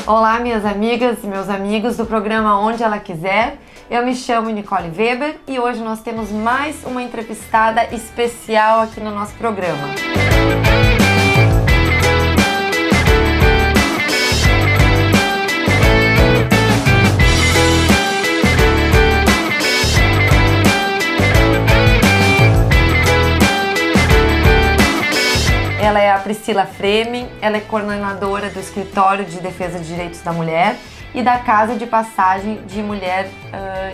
Olá, minhas amigas e meus amigos do programa Onde Ela Quiser. Eu me chamo Nicole Weber e hoje nós temos mais uma entrevistada especial aqui no nosso programa. Ela é a Priscila Fremen, ela é coordenadora do Escritório de Defesa de Direitos da Mulher e da Casa de Passagem de Mulher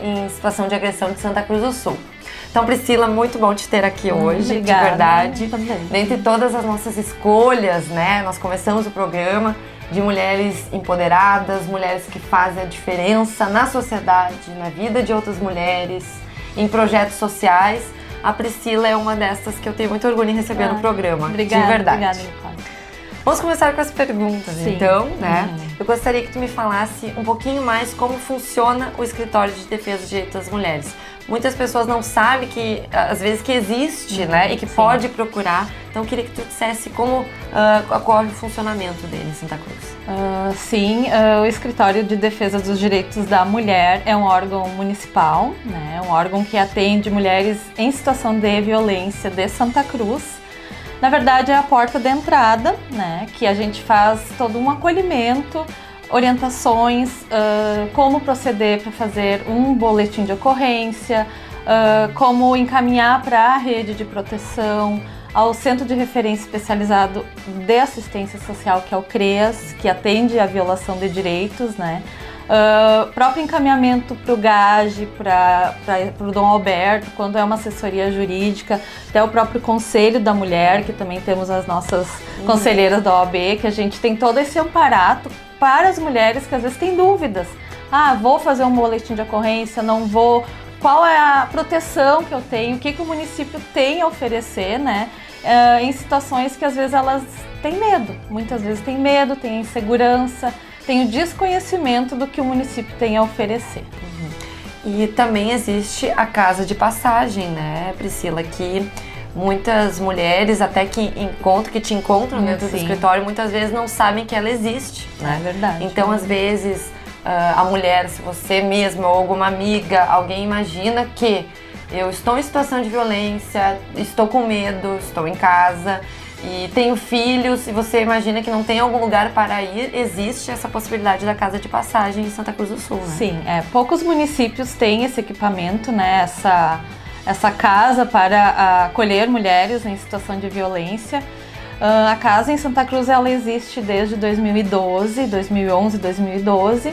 em Situação de Agressão de Santa Cruz do Sul. Então, Priscila, muito bom te ter aqui hoje, obrigada, de verdade. Também. Dentre todas as nossas escolhas, né, nós começamos o programa de mulheres empoderadas, mulheres que fazem a diferença na sociedade, na vida de outras mulheres, em projetos sociais. A Priscila é uma dessas que eu tenho muito orgulho em receber no programa, obrigada, de verdade. Obrigada, Nicole. Vamos começar com as perguntas, Sim. então, né? Eu gostaria que tu me falasse um pouquinho mais como funciona o Escritório de Defesa de Direitos das Mulheres. Muitas pessoas não sabem que, às vezes, que existe, né? E que pode procurar. Então, eu queria que tu dissesse como ocorre o funcionamento dele em Santa Cruz. O Escritório de Defesa dos Direitos da Mulher é um órgão municipal, né? Um órgão que atende mulheres em situação de violência de Santa Cruz. Na verdade, é a porta de entrada, né? Que a gente faz todo um acolhimento, orientações, como proceder para fazer um boletim de ocorrência, como encaminhar para a rede de proteção, ao Centro de Referência Especializado de Assistência Social, que é o CREAS, que atende à violação de direitos, né? Próprio encaminhamento para o GAGE, para o Dom Alberto, quando é uma assessoria jurídica, até o próprio Conselho da Mulher, que também temos as nossas conselheiras da OAB, que a gente tem todo esse amparato para as mulheres que às vezes têm dúvidas. Vou fazer um boletim de ocorrência, não vou... Qual é a proteção que eu tenho, o que o município tem a oferecer, né? Em situações que às vezes elas têm medo, muitas vezes têm medo, têm insegurança, têm o desconhecimento do que o município tem a oferecer. E também existe a Casa de Passagem, né, Priscila, que muitas mulheres até que te encontram dentro do escritório, muitas vezes não sabem que ela existe, né? É verdade. Então, às vezes, a mulher, se você mesma ou alguma amiga, alguém imagina que eu estou em situação de violência, estou com medo, estou em casa e tenho filhos, e você imagina que não tem algum lugar para ir, existe essa possibilidade da Casa de Passagem em Santa Cruz do Sul, né? Sim, poucos municípios têm esse equipamento, né? Essa casa para acolher mulheres em situação de violência. A casa em Santa Cruz, ela existe desde 2011, 2012.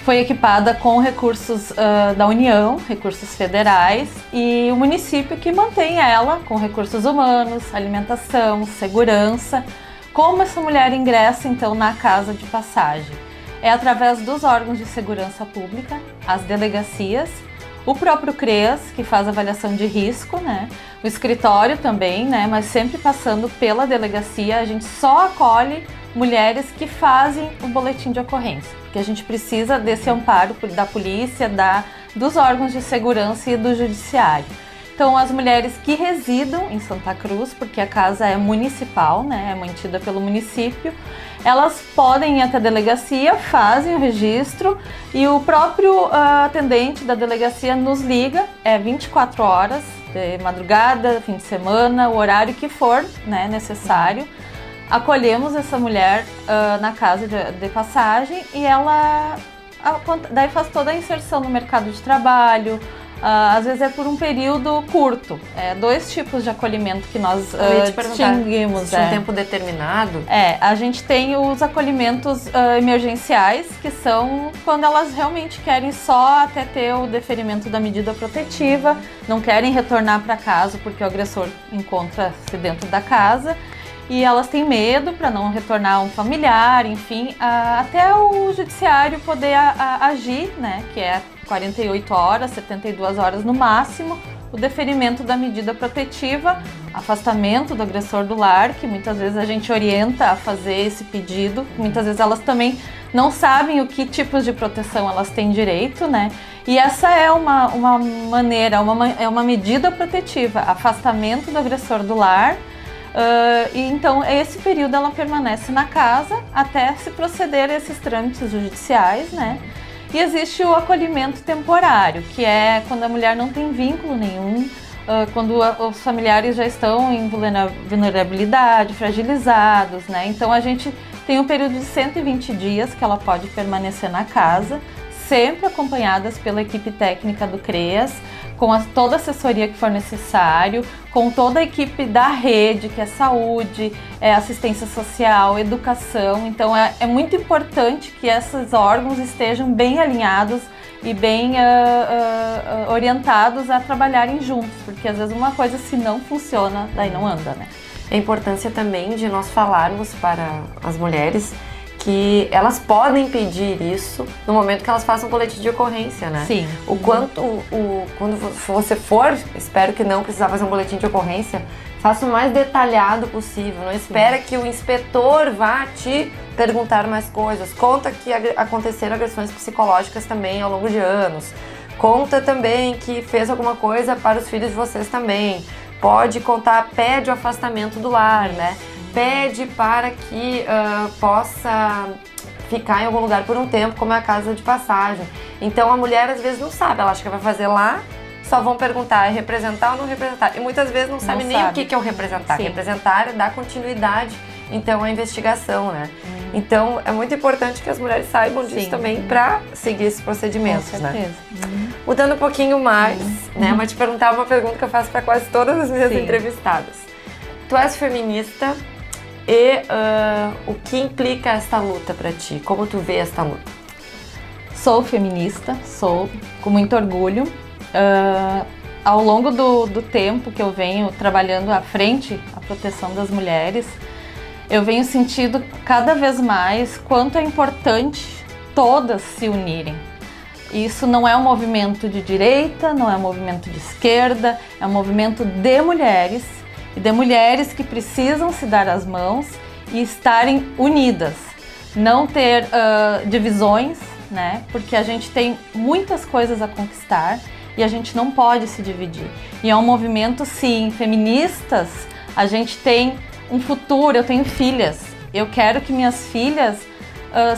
Foi equipada com recursos da União, recursos federais, e o município que mantém ela com recursos humanos, alimentação, segurança. Como essa mulher ingressa, então, na Casa de Passagem? É através dos órgãos de segurança pública, as delegacias, o próprio CREAS, que faz avaliação de risco, né? O escritório também, né? Mas sempre passando pela delegacia. A gente só acolhe mulheres que fazem o boletim de ocorrência, porque a gente precisa desse amparo da polícia, dos órgãos de segurança e do judiciário. Então, as mulheres que residam em Santa Cruz, porque a casa é municipal, né? É mantida pelo município, elas podem ir até a delegacia, fazem o registro e o próprio atendente da delegacia nos liga, 24 horas, de madrugada, fim de semana, o horário que for, né, necessário. Acolhemos essa mulher na Casa de Passagem e ela daí faz toda a inserção no mercado de trabalho. Às vezes é por um período curto. 2 tipos de acolhimento que nós distinguimos. Existe um tempo determinado? A gente tem os acolhimentos emergenciais, que são quando elas realmente querem só até ter o deferimento da medida protetiva, não querem retornar para casa porque o agressor encontra-se dentro da casa. E elas têm medo para não retornar um familiar, enfim, até o judiciário poder agir, né, que é 48 horas, 72 horas no máximo, o deferimento da medida protetiva, afastamento do agressor do lar, que muitas vezes a gente orienta a fazer esse pedido, muitas vezes elas também não sabem o que tipos de proteção elas têm direito, né? E essa é uma maneira, é uma medida protetiva, afastamento do agressor do lar, E então, esse período ela permanece na casa até se proceder a esses trâmites judiciais, né? E existe o acolhimento temporário, que é quando a mulher não tem vínculo nenhum, quando os familiares já estão em vulnerabilidade, fragilizados, né? Então a gente tem um período de 120 dias que ela pode permanecer na casa, sempre acompanhadas pela equipe técnica do CREAS, com toda a assessoria que for necessário, com toda a equipe da rede, que é saúde, assistência social, educação. Então é muito importante que esses órgãos estejam bem alinhados e bem orientados a trabalharem juntos, porque às vezes uma coisa, se não funciona, daí não anda, né? A importância também de nós falarmos para as mulheres que elas podem pedir isso no momento que elas façam um boletim de ocorrência, né? Sim. O quanto, quando você for, espero que não precisar fazer um boletim de ocorrência, faça o mais detalhado possível. Não espera que o inspetor vá te perguntar mais coisas. Conta que aconteceram agressões psicológicas também ao longo de anos. Conta também que fez alguma coisa para os filhos de vocês também. Pode contar, pede o afastamento do lar, né? Pede para que possa ficar em algum lugar por um tempo, como é a casa de passagem. Então a mulher às vezes não sabe, ela acha que vai fazer lá, só vão perguntar, é representar ou não representar? E muitas vezes não sabe nem o que é o representar. Sim. Representar é dar continuidade, então, à investigação, né? Então é muito importante que as mulheres saibam disso também para seguir esses procedimentos, com certeza, né? Mudando um pouquinho mais, né? Vou te perguntar uma pergunta que eu faço para quase todas as minhas entrevistadas. Tu és feminista e o que implica esta luta para ti? Como tu vê esta luta? Sou feminista, sou com muito orgulho. Ao longo do tempo que eu venho trabalhando à frente à proteção das mulheres, eu venho sentindo cada vez mais quanto é importante todas se unirem. Isso não é um movimento de direita, não é um movimento de esquerda, é um movimento de mulheres e de mulheres que precisam se dar as mãos e estarem unidas, não ter divisões, né? Porque a gente tem muitas coisas a conquistar e a gente não pode se dividir. E é um movimento, sim, feministas, a gente tem um futuro, eu tenho filhas, eu quero que minhas filhas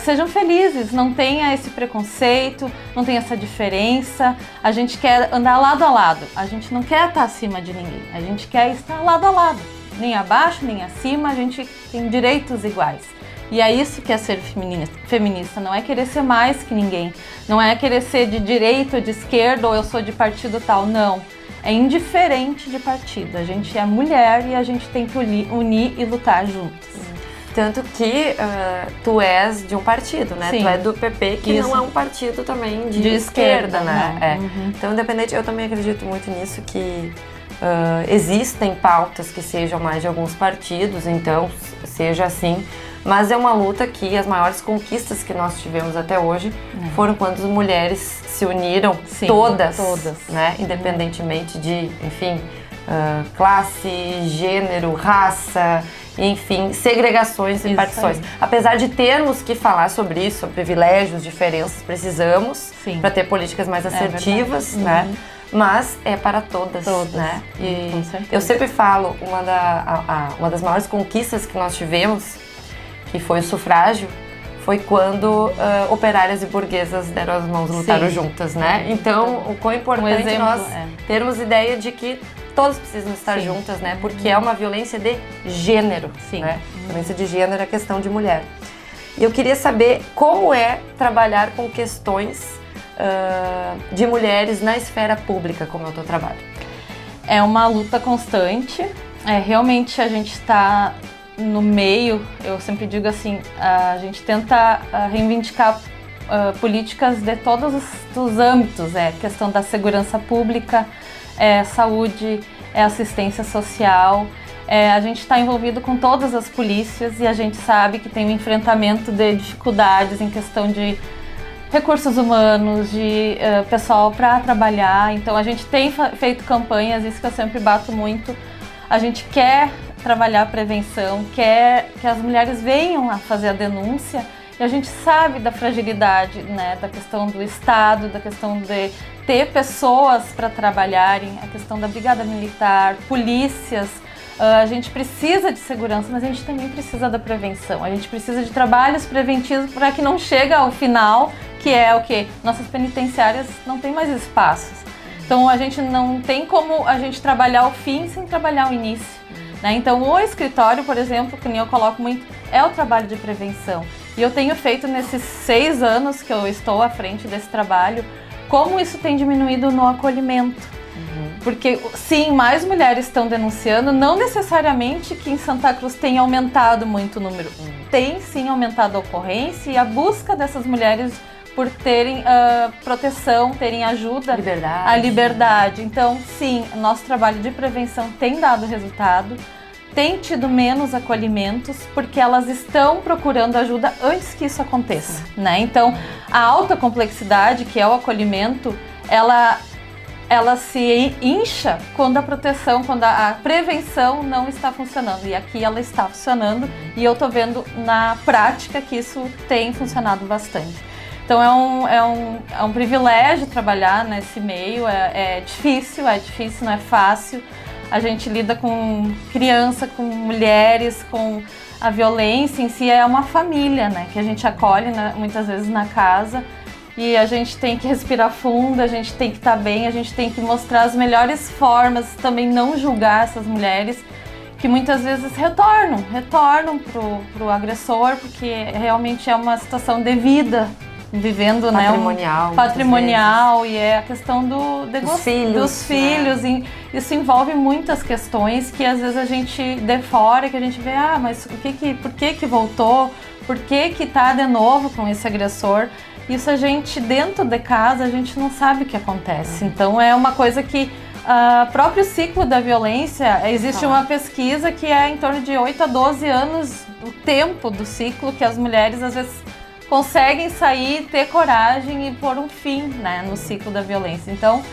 sejam felizes, não tenha esse preconceito, não tenha essa diferença, a gente quer andar lado a lado, a gente não quer estar acima de ninguém, a gente quer estar lado a lado, nem abaixo, nem acima, a gente tem direitos iguais. E é isso que é ser feminista, não é querer ser mais que ninguém, não é querer ser de direita ou de esquerda ou eu sou de partido tal, não. É indiferente de partido, a gente é mulher e a gente tem que unir e lutar juntos. Tanto que tu és de um partido, né? Sim. Tu é do PP, que Isso. não é um partido também de esquerda, né? Uhum. Então, independente, eu também acredito muito nisso, que existem pautas que sejam mais de alguns partidos, então seja assim. Mas é uma luta que as maiores conquistas que nós tivemos até hoje foram quando as mulheres se uniram, Sim, todas, né? Independentemente de, enfim, classe, gênero, raça, enfim, segregações e repartições. Apesar de termos que falar sobre isso, sobre privilégios, diferenças, precisamos para ter políticas mais assertivas, né? Mas é para todas, né? E eu sempre falo, uma das maiores conquistas que nós tivemos, que foi o sufrágio, foi quando operárias e burguesas deram as mãos e lutaram juntas, né? Então, o quão importante nós termos ideia de que todas precisam estar juntas, né? Porque é uma violência de gênero, né? Violência de gênero é questão de mulher. E eu queria saber como é trabalhar com questões de mulheres na esfera pública, como é o teu trabalho. É uma luta constante, realmente a gente está no meio, eu sempre digo assim, a gente tenta reivindicar políticas de todos os âmbitos, questão da segurança pública, saúde, assistência social, a gente está envolvido com todas as polícias e a gente sabe que tem um enfrentamento de dificuldades em questão de recursos humanos, de pessoal para trabalhar, então a gente tem feito campanhas, isso que eu sempre bato muito, a gente quer trabalhar a prevenção, quer que as mulheres venham a fazer a denúncia e a gente sabe da fragilidade, né, da questão do Estado, da questão de ter pessoas para trabalharem, a questão da brigada militar, polícias, A gente precisa de segurança, mas a gente também precisa da prevenção. A gente precisa de trabalhos preventivos para que não chegue ao final, que é o quê? Nossas penitenciárias não têm mais espaços. Então a gente não tem como a gente trabalhar o fim sem trabalhar o início. Né? Então o escritório, por exemplo, que eu coloco muito, é o trabalho de prevenção. E eu tenho feito nesses 6 anos que eu estou à frente desse trabalho, como isso tem diminuído no acolhimento. Porque, sim, mais mulheres estão denunciando, não necessariamente que em Santa Cruz tenha aumentado muito o número. Tem, sim, aumentado a ocorrência e a busca dessas mulheres por terem proteção, terem ajuda, a liberdade. Então, sim, nosso trabalho de prevenção tem dado resultado, tem tido menos acolhimentos, porque elas estão procurando ajuda antes que isso aconteça, né? Então, a alta complexidade, que é o acolhimento, ela se incha quando a proteção, quando a prevenção não está funcionando. E aqui ela está funcionando e eu estou vendo na prática que isso tem funcionado bastante. Então é um privilégio trabalhar nesse meio, é difícil, não é fácil. A gente lida com criança, com mulheres, com a violência em si, é uma família, né, que a gente acolhe, né, muitas vezes na casa. E a gente tem que respirar fundo, a gente tem que estar bem, a gente tem que mostrar as melhores formas, também não julgar essas mulheres que muitas vezes retornam pro agressor, porque realmente é uma situação de vida, vivendo, patrimonial, e é a questão dos filhos. E isso envolve muitas questões que às vezes a gente de fora, que a gente vê, mas por que voltou? Por que tá de novo com esse agressor? Isso a gente, dentro de casa, a gente não sabe o que acontece. Então é uma coisa que o próprio ciclo da violência, existe uma pesquisa que é em torno de 8 a 12 anos o tempo do ciclo que as mulheres às vezes conseguem sair, ter coragem e pôr um fim, né, no ciclo da violência. Então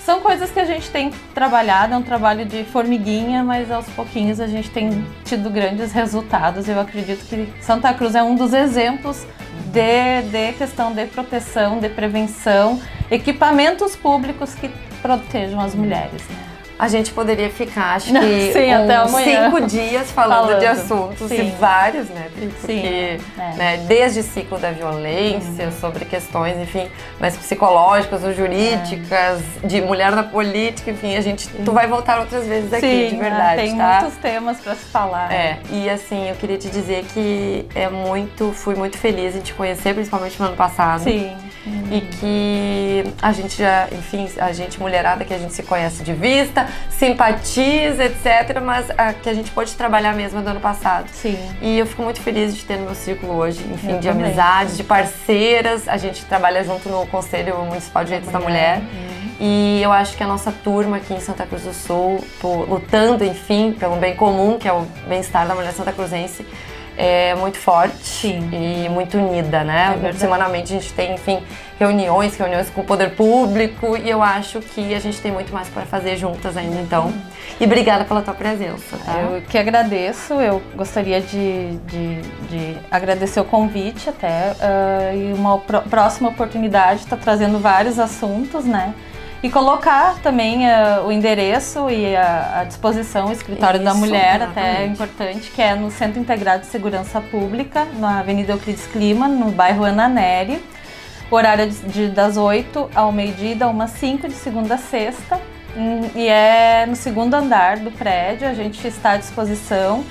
são coisas que a gente tem trabalhado, é um trabalho de formiguinha, mas aos pouquinhos a gente tem tido grandes resultados. Eu acredito que Santa Cruz é um dos exemplos de questão de proteção, de prevenção, equipamentos públicos que protejam as mulheres, né? A gente poderia ficar, acho que, sim, até amanhã. 5 dias falando de assuntos, e vários, né? Porque, né, desde ciclo da violência, sobre questões, enfim, mais psicológicas ou jurídicas, de mulher na política, enfim, tu vai voltar outras vezes aqui, de verdade, tem muitos temas para se falar. E assim, eu queria te dizer que fui muito feliz em te conhecer, principalmente no ano passado. Sim. E que a gente a gente mulherada que a gente se conhece de vista, simpatiza, etc, mas que a gente pôde trabalhar mesmo no ano passado. Sim. E eu fico muito feliz de ter no meu círculo hoje, enfim, de amizades, de parceiras. A gente trabalha junto no Conselho Municipal de Direitos da Mulher. E eu acho que a nossa turma aqui em Santa Cruz do Sul, lutando, enfim, pelo bem comum, que é o bem-estar da mulher santacruzense, é muito forte e muito unida, né? Semanalmente a gente tem, enfim, reuniões com o poder público, e eu acho que a gente tem muito mais para fazer juntas ainda, então. E obrigada pela tua presença, tá? Eu que agradeço, eu gostaria de agradecer o convite até, e uma próxima oportunidade está trazendo vários assuntos, né? E colocar também o endereço e a disposição, o escritório da mulher, exatamente. Até é importante, que é no Centro Integrado de Segurança Pública, na Avenida Euclides Clima, no bairro Ana Nery. O horário das 8 ao meio-dia, da 1h05, de segunda a sexta. E é no 2º andar do prédio, a gente está à disposição.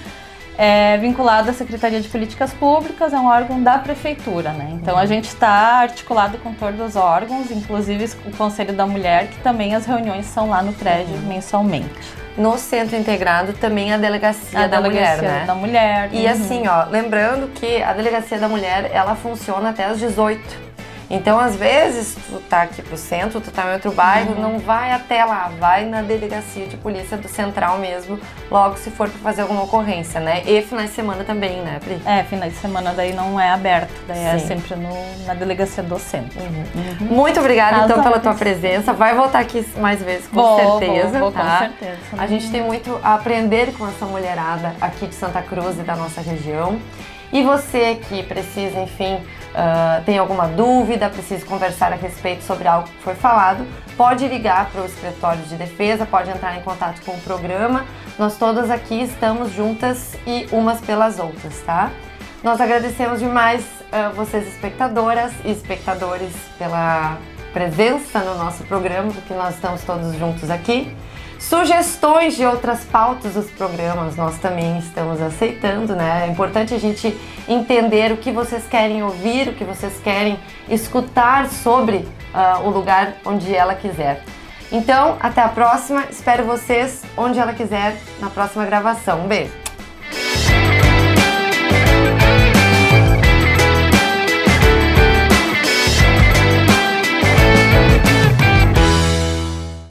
É vinculado à Secretaria de Políticas Públicas, é um órgão da Prefeitura, né? Então a gente está articulado com todos os órgãos, inclusive o Conselho da Mulher, que também as reuniões são lá no prédio mensalmente. No Centro Integrado também a Delegacia da Mulher, né? Da Mulher. E assim, lembrando que a Delegacia da Mulher, ela funciona até às 18h. Então, às vezes, tu tá aqui pro centro, tu tá em outro bairro, não vai até lá, vai na delegacia de polícia do Central mesmo, logo se for pra fazer alguma ocorrência, né? E finais de semana também, né, Pri? Finais de semana daí não é aberto, daí é sempre na delegacia do centro. Muito obrigada, então, pela tua presença. Vai voltar aqui mais vezes, com certeza, vou, tá? Com certeza. A gente tem muito a aprender com essa mulherada aqui de Santa Cruz e da nossa região. E você que precisa, enfim, tem alguma dúvida, precisa conversar a respeito sobre algo que foi falado, pode ligar para o escritório de defesa, pode entrar em contato com o programa. Nós todas aqui estamos juntas e umas pelas outras, tá? Nós agradecemos demais vocês espectadoras e espectadores pela presença no nosso programa, porque nós estamos todos juntos aqui. Sugestões de outras pautas dos programas nós também estamos aceitando, né? É importante a gente entender o que vocês querem ouvir, o que vocês querem escutar sobre o lugar onde ela quiser. Então, até a próxima. Espero vocês onde ela quiser na próxima gravação. Um beijo!